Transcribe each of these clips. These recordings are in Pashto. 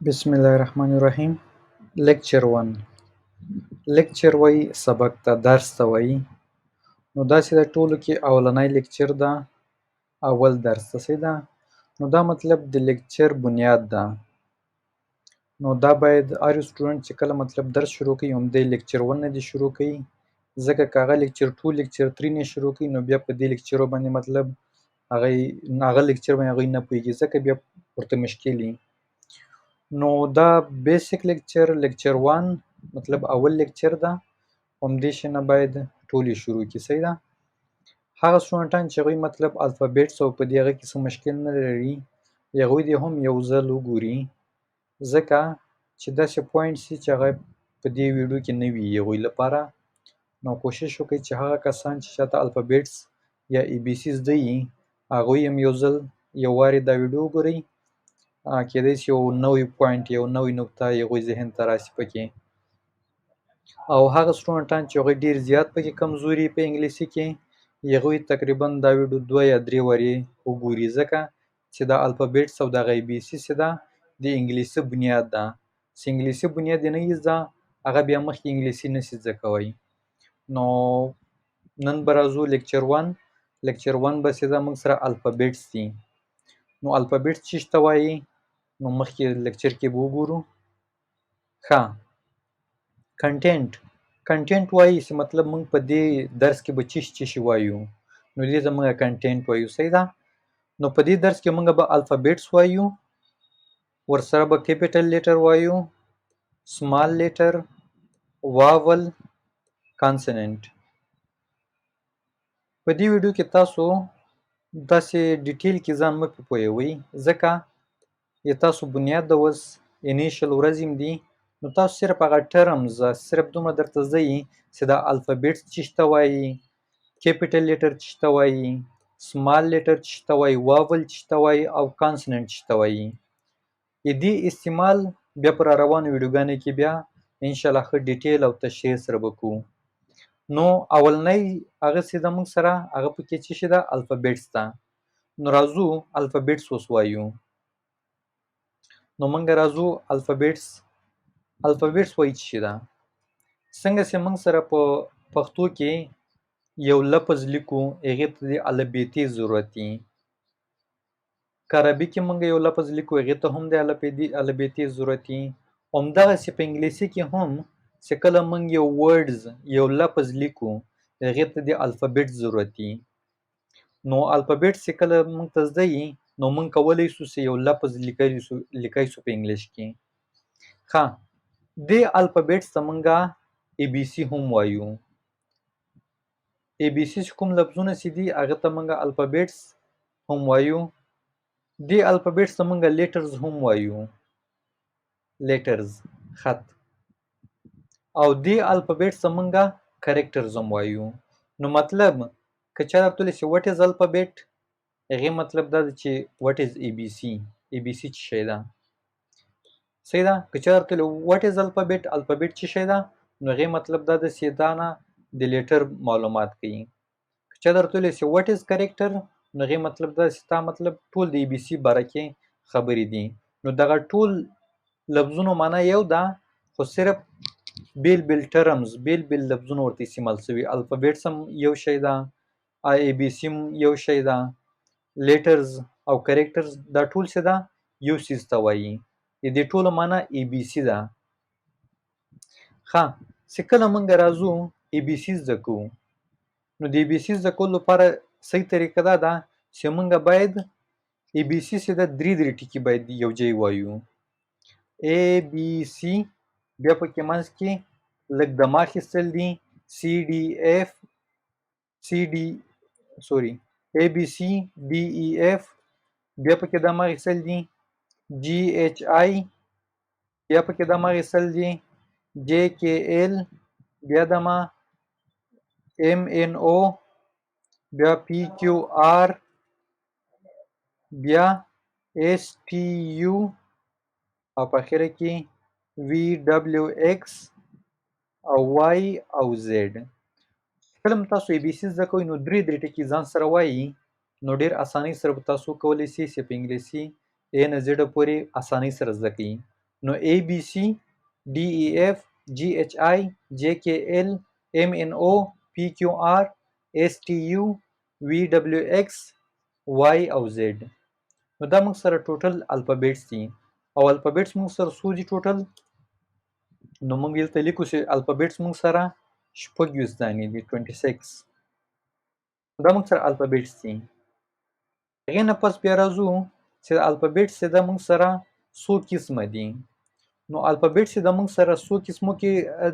بسم الله الرحمن الرحیم. لیکچر 1. لیکچر وای سبق ته درس ته وای. نو داسې د ټولو کې اولنی لیکچر ده، اول درس ته ده. نو دا مطلب د لیکچر بنیاد ده. نو دا باید هر یو سټوډنټ چې کله مطلب درس شروع کوي همدې لیکچر 1 نه دې شروع کوي، ځکه که هغه لیکچر 2 لیکچر 3 نه شروع کوي نو بیا په دې لیکچرو باندې مطلب هغه لیکچر باندې هغوی نه پوهېږي، ځکه بیا ورته مشکل وي. نو دا بیسیک لیکچر 1 مطلب اول لیکچر ده، همدې شي نه باید ټولې شروع کړي. صحیح ده. هغه سټوډنټان چې هغوی مطلب الفابیټس او په دې هغه کې څه مشکل نه لري، هغوی دې هم یو ځل وګوري، ځکه چې داسې پوینټس دي چې هغه په دې ویډیو کې نه وي هغوی لپاره. نو کوشش وکړئ چې هغه کسان چې شاته الفابیټس یا ای بي سی زده وي هغوی هم یو وارې دا ویډیو وګورئ، کېدای شي یو نوی پوینټ یو نوی نقطه هغوی ذهن ته راشي پکې. او هغه سټوډنټان چې هغوی ډېر زیات پکې کمزوري په انګلیسي کې، هغوی تقریبا دا ویډیو 2 یا 3 وارې وګوري، ځکه چې دا الفابیټس او دغه ای بي سی چې ده د انګلیسي بنیاد ده. چې انګلیسي بنیاد یې نه وي زده، هغه بیا مخکې انګلیسي نشي زده کوی. نو نن به راځو لیکچر 1. لیکچر 1 به چې ده موږ سره الفابیټس دي. نو الفابیټس څه ته وایي نو مخکې لیکچر کې به وګورو. ښه، کنټینټ وایي چې مطلب موږ په دې درس کې به څه شي وایو، نو دې ته موږ کنټینټ وایو. صحیح ده. نو په دې درس کې موږ به الفابیټس وایو، ورسره به کیپیټل لیټر وایو، سمال لیټر، واول، کانسننټ. په دې ویډیو کې تاسو داسې ډیټیل کې ځان مه پوهوئ، ځکه تاسو بنیاد د اوس انیشل ورځې دي، نو تاسو صرف هغه ټرمز صرف دومره درته زده وي چې دا الفابیټس څه ته وایي، کیپیټل لیټر څه ته وایي، سمال لیټر څه ته وایي، واول څه ته وایي او کانسننټ څه ته وایي. دې استعمال بیا پر روانو ویډیوګانو کې بیا انشاءالله ښه ډیټیل او تشریح سره به کوو. نو اولنی هغه چې ده موږ سره هغه پکې څه شي ده، الفابیټس ده. نو راځو الفابیټس اوس وایو. نو موږ راځو الفابیټس وایي څه شي ده. څنګه چې موږ سره په پښتو کې یو لفظ لیکو هغې ته د الفبیتې ضرورت وي. که عربي کې موږ یو لفظ لیکو هغې ته هم د الفبیتې ضرورت وي. همدغسې په انګلیسي کې هم چې کله موږ یو ورډز یو لفظ لیکو هغې ته د الفابیټ ضرورت وي. نو الفابیټس چې کله موږ ته زده وي نو موږ کولی شو چې یو لفظ لیکلی شو په انګلیش کې. ښه، دې الفابیټس ته موږ ای بي سی هم وایو. ای بي سی چې کوم لفظونه چې دي هغه ته موږ الفابیټس هم وایو. دې الفابیټس ته موږ لیټرز هم وایو، لیټرز خط. او دې الفابیټس ته موږ کریکټرز هم وایو. نو مطلب که چا درته ویلي چې وټ از الفابیټ، هغې مطلب دا ده چې وټ از ای بي سی، ای بي سی څه شی ده. صحیح ده. که چا درته ویلي وټ از الفابیټ، الفابیټ څه شی ده، نو هغې مطلب دا ده چې دا نه د لیټر معلومات کوي. که چا درته ویلي چې وټ از کریکټر، نو هغې مطلب دا چې تا مطلب ټول د ای بي سی باره کې خبرې دي. نو دغه ټول لفظونو معنا یو ده، خو صرف بیل ټرمز بیل لفظونه ورته استعمال شوي. الفابیټس هم یو شی ده، ای بي سی هم یو شی ده، لیټرز او کریکټرز دا ټول څه ده، یو څیز ته وایي. د دې ټولو معنا ای بي سی ده. ښه، چې کله موږ راځو ای بي سی زده کوو، نو د ای بي سی زده کولو لپاره صحیح طریقه دا ده چې موږ باید ای بي سی چې ده 3 ټکي باید یو ځای وایو. ای بي سی، بیا پکې منځ کې لږ دمه اخیستل دي، سی ډي اف ای بي سی ډي ای اف، بیا پکې دمه اخیستل دي، جي ایچ آی، بیا پکې دمه اخیستل دي، جے کے ایل، بیا دمه، ایم این او، بیا پی کیو آر، بیا ایس ټي یو، او په اخره کې وی ډبلیو ایکس او واي او زیډ. کله هم تاسو ای بي سی زده کوئ نو 3 ټکي ځان سره وایي، نو ډېر اسانۍ سره به تاسو کولی شئ چې په انګلیسي ا نه زیډه پورې اسانۍ سره زده کړئ. نو ABC DEF GHI JKL MNO PQR STU VWX Y او Z. نو دا موږ سره ټوټل الفابیټس دي او الفابیټس موږ سره څو دي ټوټل؟ نو موږ دلته لیکو چې الفابیټس موږ سره شپږ ویشت دانې دي 26. دا موږ سره الفابیټس دي. هغې نه پس بیا راځو چې الفابیټس چې دا موږ سره څو قسمه دي. نو الفابیټس چې دا موږ سره څو قسمو کې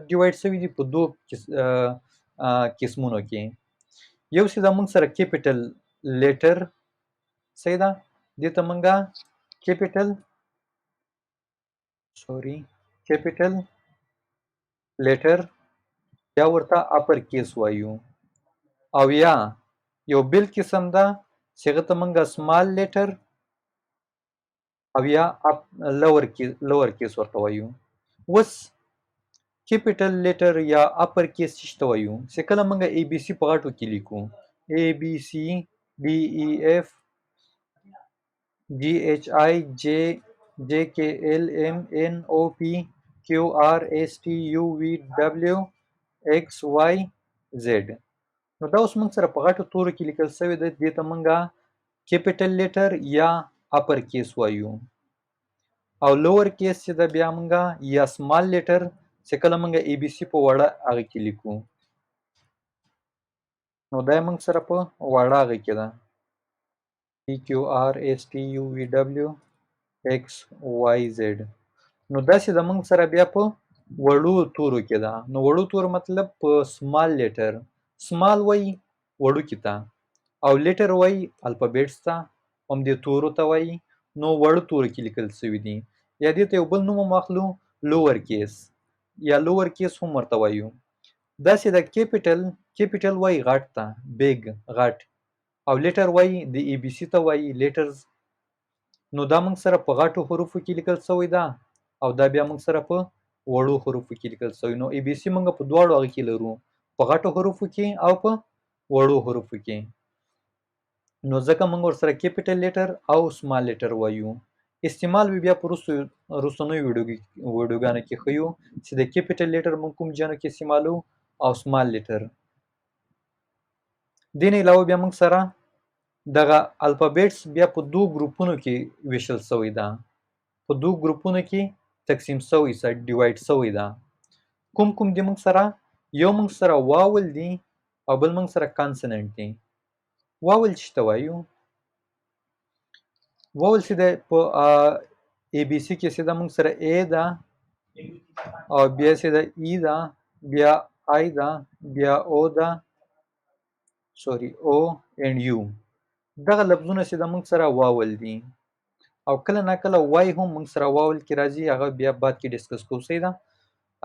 ډیوایډ شوي دي په دوه قسمونو کې. یو چې دا موږ سره کیپیټل لیټر صحیح ده، دې ته موږ کیپیټل لیټر یا ورته اپر کیس وایو، او یا یو بل قسم ده چې هغه ته موږ سمال لیټر او یا لور کیس ورته وایو. اوس کیپیټل لیټر یا اپر کیس څه ته وایو؟ چې کله موږ اے بي سی په غټو کې لیکو اے بي سی ډي ای اف جی ایچ آی جے کے ایل ایم این او پی کیو آر ایس ټي یو وی ډبلیو ایکس وائی زیډ. نو دا اوس موږ سره په غټو تورو کې لیکل شوی دی، دې ته موږ کیپیټل لیټر یا اپر کیس وایو. او لوور کیس چې دا بیا موږ یا سمال لیټر چې کله موږ اے بي سی په وړه هغه کې لیکو، نو دا موږ سره په وړه هغه کې ده پی کیو آر ایس ټي یو وی ډبلیو ایکس وائی زیډ. نو داسې د موږ سره بیا په وړو تورو کې ده. نو وړو تورو مطلب په سمال لیټر، سمال وایي وړوکي ته، او لیټر وایي الفابیټس ته، همدې تورو ته وایي. نو وړو تورو کې لیکل شوي دي. یا دې ته یو بل نوم هم اخلو لوور کیس یا لوور کیس هم ورته وایو. داسې د کیپیټل وایي غټ ته، بیګ غټ، او لیټر وایي د ای بي سی ته وایي لیټرز. نو دا موږ سره په غټو حروفو کې لیکل شوی ده او دا بیا موږ سره په وړو حروفو کې لیکل شوی. نو ای بي سی موږ په دواړو هغه کې لرو، په غټو حروفو کې او په وړو حروفو کې. نو ځکه موږ ورسره کیپیټل لیټر او سمال لیټر وایو. استعمال بیا په رستنیو ویډیوګانو کې ښیو چې د کیپیټل لیټر موږ کوم جانو کې استعمالو او سمال لیټر. دې نه علاوه بیا موږ سره دغه الفابیټس بیا په دوه ګروپونو کې ویشل شوی ده، په دوه ګروپونو کې تقسیم شوی ده، ډیوایډ شوی ده. کوم دي موږ سره؟ یو موږ سره واول دي او بل موږ سره کانسننټ دي. واول څه ته وایو؟ واول چې ده په اے بي سی کې چې ده موږ سره ا ده او بیا چې ده ای ده، بیا آی ده، بیا او ده، او اینډ یو. دغه لفظونه چې د موږ سره واول دي، او کله ناکله وای هم موږ سره واول کې راځي، هغه بیا بعد کې ډسکس کوو، صحیح ده،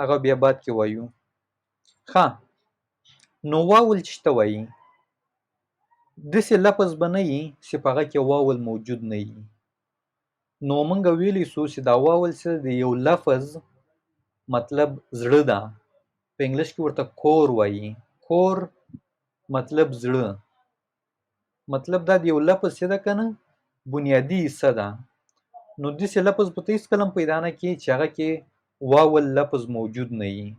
هغه بیا بعد کې وایو. ښه، نو واول څه ته وایي؟ داسې لفظ به نه وي چې په هغه کې واول موجود نه وي. نو موږ ویلی سو چې دا واول څه د یو لفظ مطلب زړه ده. په انګلیش کې ورته کور وایي. کور مطلب زړه، مطلب دا د یو لفظ څه ده که نه بنیادي حصه ده. نو داسې لفظ به ته هېڅکله هم پیدا نه کړې چې هغه کې واول لفظ موجود نه وي.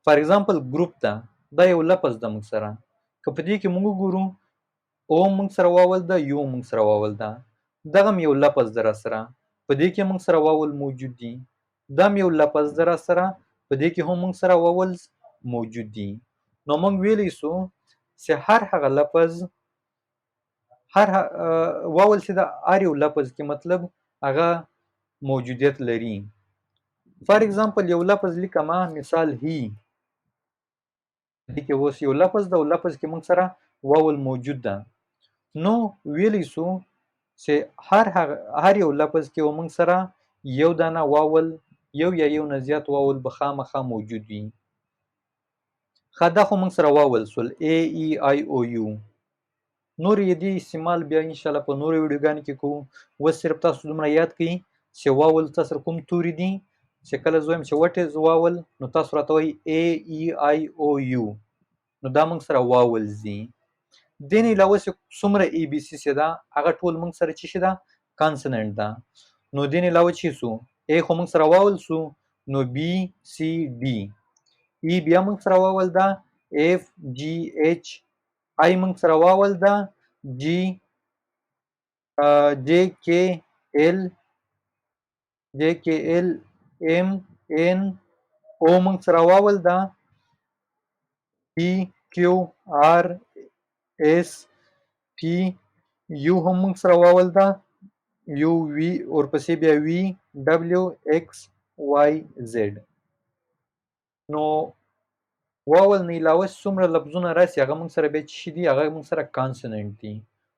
فار ایگزامپل ګروپ ده، دا یو لفظ ده موږ سره، که په دې کې موږ وګورو او موږ سره واول ده، یو موږ سره واول ده، دغه هم یو لفظ ده را سره، په دې کې موږ سره واول موجود دي. دا هم یو لفظ ده را سره، په دې کې هم موږ سره واول موجود دي. نو موږ ویلی سو چې هر هغه لفظ واول چې د هر یو لفظ کې مطلب هغه موجودیت لري. فار ایگزامپل یو لفظ لیکمه، مثال هی، دې کې اوس یو لفظ ده او لفظ کې موږ سره واول موجود ده. نو ویلی سو چې هر یو لفظ کې موږ سره یو دانه واول، یو یا یو نه زیات واول به خامخا موجود وي. ښه، دا خو موږ سره واول سول ای ای آی او یو. نور یې دې استعمال بیا انشاءالله په نورو ویډیوګانو کې کوو. اوس صرف تاسو دومره یاد کړئ چې واول تاسو سره کوم توري دي. چې کله زه وایم چې وټ از واول، نو تاسو راته وایي ای ای آی او یو، نو دا موږ سره واولز دي. دې نه علاوه چې څومره ای بي سی چې ده هغه ټول موږ سره څه شي ده؟ کانسننټ ده. نو دې نه علاوه چې سو A خو موږ سره واول سو نو B C D E بیا موږ سره واول دا F G H I موږ سره واول دا G J K L M N O موږ سره واول دا P Q R S T U هم موږ سره واول دا U V ورپسې بیا V W X Y Z نو واول نه علاوه څومره لفظونه راسي هغه موږ سره بیا څه دي هغه موږ سره کانسوننټ دي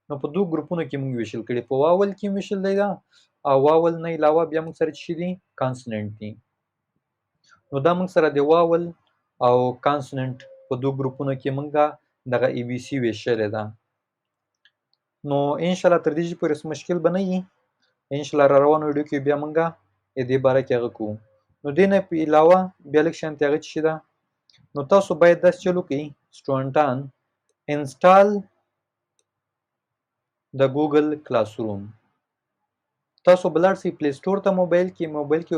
نو په دوه ګروپونو کې موږ ویشل کړي په واول کې ویشل دی دا او واول نه علاوه بیا موږ سره څه دي کانسوننټ دي نو دا موږ سره د واول او کانسوننټ په دوه ګروپونو کې موږ دغه ای بي سی ویشلې ده نو ان شاء الله تر دې پورې مشکل بنئ ان شاء الله را روانو ویډیو کې بیا موږ دې باره کې هغه کوو نو دې نه په علاوه بیا لږ شانتي هغه څه ده نو تاسو باید داسې چل وکړئ سټوډنټان انسټال د ګوګل کلاس روم تاسو بلار سي پلی سٹور ته موبایل کې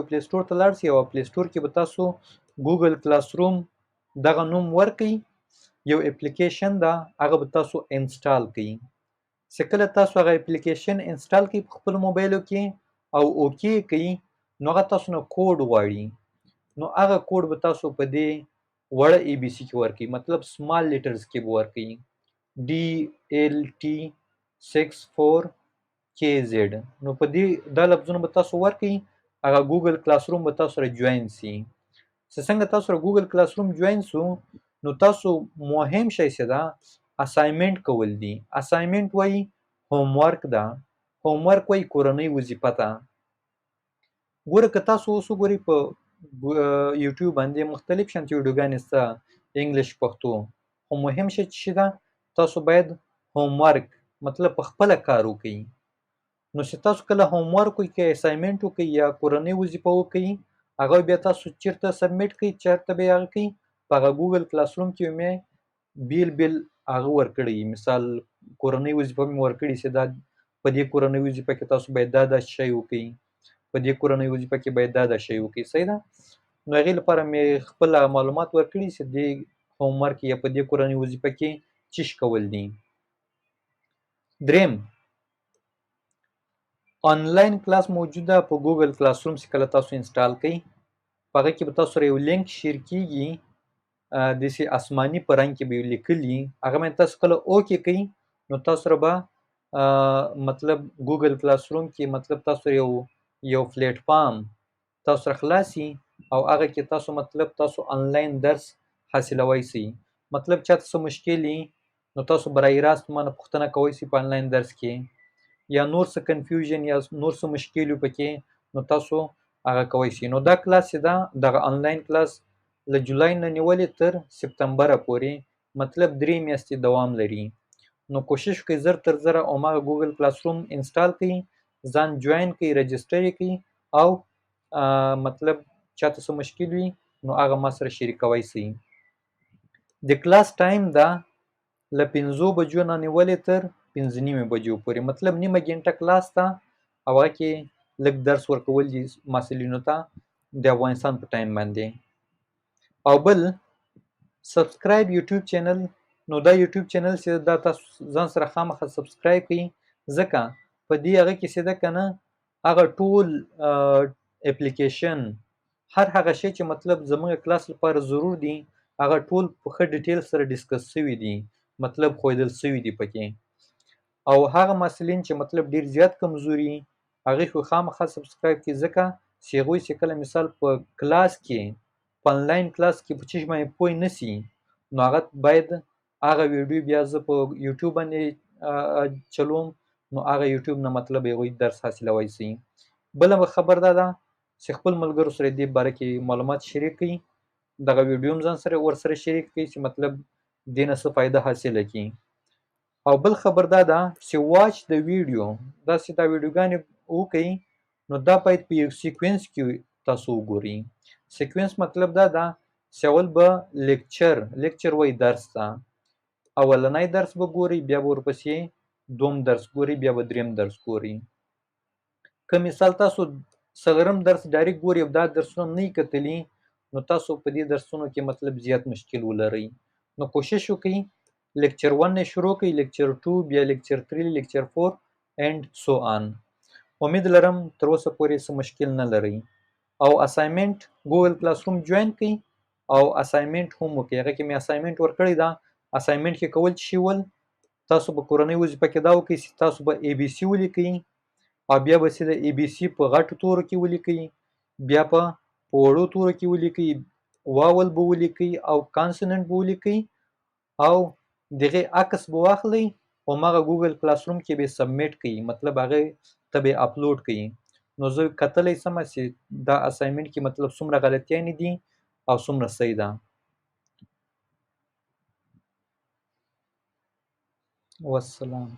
پلی سٹور ته لاړ سي او پلی سٹور کې به تاسو ګوګل کلاس روم دغه نوم ورکړئ یو اپلیکیشن ده هغه به تاسو انسټال کړئ چې کله تاسو هغه اپلیکیشن انسټال کړئ په خپل موبایلو کې او اوکی کړئ نو هغه تاسو نه کوډ غواړي نو هغه کوډ به تاسو په دې وړه ای بي سی کې ورکړئ مطلب سمال لیټرز کې به ورکړئ DLT64 KZ نو په دې دا لفظونه به تاسو ورکړئ هغه ګوګل کلاس روم به تاسو سره جوین سي چې څنګه تاسو سره ګوګل کلاس روم جوین سو نو تاسو مهم شی څه ده اساینمنت کول دي اساینمنت وای هوم ورک ده هوم ورک وای کورنۍ وظیفه ده ګوره که تاسو اوس وګورئ په یوټیوب باندې مختلف شانتي ویډیوګانې شته انګلیش پښتو خو مهم شی چې ده تاسو باید هوم ورک مطلب په خپل کار وکړئ نو چې تاسو کله هوم ورک وکړئ اساینمنت وکړئ یا کورنۍ وظیفه وکړئ هغه بیا تاسو چیرته سبمیټ کړئ چیرته به هغه کړئ په هغه ګوګل کلاس روم کې مې بیل هغه ورکړی مثال کورنۍ وظیفه مې ورکړي چې دا په دې کورنۍ وظیفه کې تاسو باید دا شی وکړئ په دې کورنۍ وظیفه کې باید دا شی وکړئ صحیح ده نو هغې لپاره مې خپل معلومات ورکړي چې دې هوم ورک یا په دې کورنۍ وظیفه کې څه کول دي دریم آنلاین کلاس موجوده په ګوګل کلاس روم چې کله تاسو انسټال کړئ په هغه کې به تاسو سره یو لینک شیر کیږي داسې آسماني په رنګ کې به لیکلي هغه باندې تاسو کله اوکې کوئ نو تاسو سره به مطلب ګوګل کلاس روم کې مطلب تاسو یو پلیټ فارم تاسو سره خلاصي او هغه کې تاسو مطلب تاسو آنلاین درس حاصلوي سي مطلب چاته څه مشکلي نو تاسو برای راست مانه پوښتنه کوئ سي په آنلاین درس کې یا نور څه کنفیوژن یا نور څه مشکل پکې نو تاسو هغه کوئ سي نو دا کلاس ده دغه آنلاین کلاس له جولای نه نیولې تر سپتمبر پورې مطلب 3 میاشتې دوام لري نو کوشش وکړئ زر تر زره او ما ګوګل کلاس روم انسټال کړئ ځان جوین کړئ رجسټر کړئ او مطلب چاته څه مشکل وي نو هغه ما سره شریکوي سي د کلاس ټایم ده له 5 بجو نه نیولې تر 5:30 بجو پورې مطلب نیمه ګنټه کلاس ته او هغه کې لږ درس ورکول دي محصلینو ته د افغانستان په ټایم باندې او بل سبسکرایب یوټیوب چینل نو دا یوټیوب چینل چې دا تاسو ځان سره خامخا سبسکرایب کړئ ځکه په دې هغه کې څه ده کنه هغه ټول اپلیکیشن هر هغه شی چې مطلب زموږ کلاس لپاره ضرور دي هغه ټول په ښه ډیټیل سره ډیسکس شوي دي مطلب ښودل شوي دي پکې او هغه محصلین چې مطلب ډیر زیات کمزوري هغه خو خامخا سبسکرایب کړئ ځکه چې هغوی چې کله مثال په کلاس کې په آنلاین کلاس کې په چیز باندې پوه نسی نو هغه باید هغه ویډیو بیا زه په یوټیوب باندې چلوم نو هغه یوټیوب نه مطلب هغوی درس حاصلوي سي بله خبر دا ده چې خپل ملګرو سره دې باره کې معلومات شریک کړئ دغه ویډیو هم ځان سره ورسره شریک کړئ چې مطلب دې نه څه فایده حاصله کړي او بل خبر دا ده چې واچ د ویډیو داسې دا ویډیوګانې وکړئ نو دا باید په یو سیکوینس کې تاسو وګورئ سیکوینس مطلب دا ده چې اول به لیکچر وای درس ته اولنی درس به ګورئ بیا به ورپسې دوم درس ګورئ بیا به دریم درس ګورئ که مثال تاسو څلورم درس ډایرکټ ګوري او دا درسونه نه کتلی نو تاسو په دې درسونو کې مطلب زیات مشکل ولرئ. نو کوشش وکړئ لیکچر 1 نه شروع کړئ، لیکچر 2 بیا لیکچر 3 لیکچر 4 اینڈ سو آن. امید لرم تر اوسه پورې څه مشکل نه لرئ. او اساینمنت ګوګل کلاس روم جوین کړئ او اساینمنت هم وکړئ. هغه کې مې اساینمنت ورکړی دا. اساینمنت کې کول چې ول تاسو به کورنۍ وظیفه کې دا وکړئ چې تاسو به اي بي سي ولیکئ او بیا به د اي بي سي په غټو تورو کې ولیکئ، بیا په وړو تورو کې ولیکئ، واول به ولیکئ او کانسوننت به ولیکئ او دغه عکس به واخلئ او مغه ګوګل کلاس روم کې به سبمیټ کړئ، مطلب هغه ته به اپلوډ کړئ. نو زه کتلی سم چې دا اساینمنت کې مطلب څومره غلطیانې دي او څومره صحیح ده. والسلام.